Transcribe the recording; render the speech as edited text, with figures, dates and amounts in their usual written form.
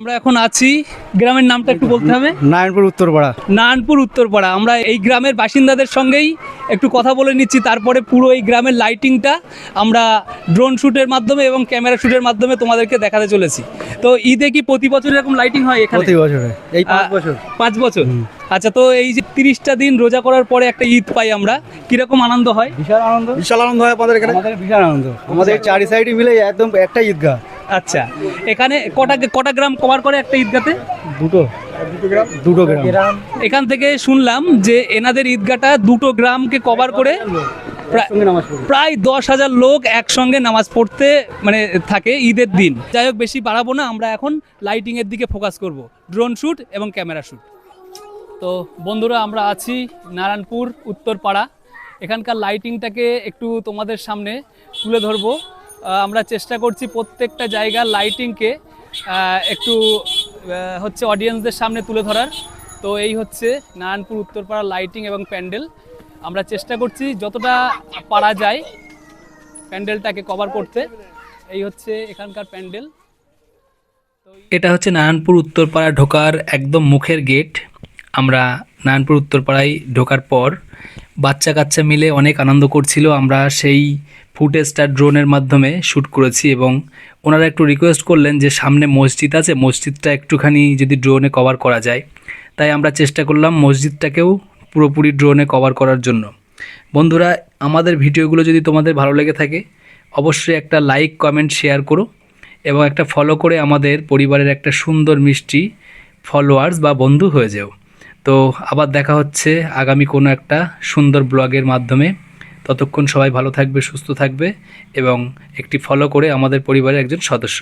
আমরা এখন আছি গ্রামের নামটা একটু বলতে হবে। নারায়ণপুর উত্তরপাড়া। নারায়ণপুর উত্তরপাড়া। আমরা এই গ্রামের বাসিন্দাদের সঙ্গেই একটু কথা বলে নিচ্ছি, তারপরে পুরো এই গ্রামের লাইটিংটা আমরা ড্রোন শ্যুটের মাধ্যমে এবং ক্যামেরা শ্যুটের মাধ্যমে তোমাদেরকে দেখাতে চলেছি। তো ঈদে কি প্রতি বছর এরকম লাইটিং হয় এখানে? প্রতি বছরে এই 5 বছর। 5 বছর। আচ্ছা, তো এই যে 30টা দিন রোজা করার পরে একটা ঈদ পাই আমরা, কিরকম আনন্দ হয়? বিশাল আনন্দ, বিশাল আনন্দ হয় আমাদের এখানে। আমাদের বিশাল আনন্দ, আমাদের চারি সাইডে মিলে একদম একটা ঈদগাহ। আচ্ছা, এখানে কটা গ্রাম কভার করে একটা ঈদগাতে? দুটো গ্রাম। এখান থেকে শুনলাম যে এনাদের ঈদগাহটা দুটো গ্রামকে কভার করে প্রায় 10,000 লোক একসঙ্গে নামাজ পড়তে মানে থাকে ঈদের দিন। যাই হোক, বেশি বাড়াবো না, আমরা এখন লাইটিংয়ের দিকে ফোকাস করব, ড্রোন শ্যুট এবং ক্যামেরা শ্যুট। তো বন্ধুরা, আমরা আছি নারায়ণপুর উত্তরপাড়া। এখানকার লাইটিংটাকে একটু তোমাদের সামনে তুলে ধরবো। আমরা চেষ্টা করছি প্রত্যেকটা জায়গার লাইটিংকে একটু হচ্ছে অডিয়েন্সদের সামনে তুলে ধরার। তো এই হচ্ছে নারায়ণপুর উত্তরপাড়ার লাইটিং এবং প্যান্ডেল। আমরা চেষ্টা করছি যতটা পারা যায় প্যান্ডেলটাকে কভার করতে। এই হচ্ছে এখানকার প্যান্ডেল। এটা হচ্ছে নারায়ণপুর উত্তরপাড়া ঢোকার একদম মুখের গেট। আমরা নারায়ণপুর উত্তরপাড়ায় ঢোকার পর বাচ্চা কাচ্চা মিলে অনেক আনন্দ করছিল। আমরা সেই ফুটেজটা ড্রোনের মাধ্যমে শ্যুট করেছি এবং ওনারা একটু রিকোয়েস্ট করলেন যে সামনে মসজিদ আছে, মসজিদটা একটুখানি যদি ড্রোনে কভার করা যায়। তাই আমরা চেষ্টা করলাম মসজিদটাকেও পুরোপুরি ড্রোনে কভার করার জন্য। বন্ধুরা, আমাদের ভিডিওগুলো যদি তোমাদের ভালো লেগে থাকে অবশ্যই একটা লাইক, কমেন্ট, শেয়ার করো এবং একটা ফলো করে আমাদের পরিবারের একটা সুন্দর মিষ্টি ফলোয়ার্স বা বন্ধু হয়ে যাও। তো আবার দেখা হচ্ছে আগামী কোনো একটা সুন্দর ব্লগের মাধ্যমে। ততক্ষণ সবাই ভালো থাকবে, সুস্থ থাকবে এবং একটি ফলো করে আমাদের পরিবারের একজন সদস্য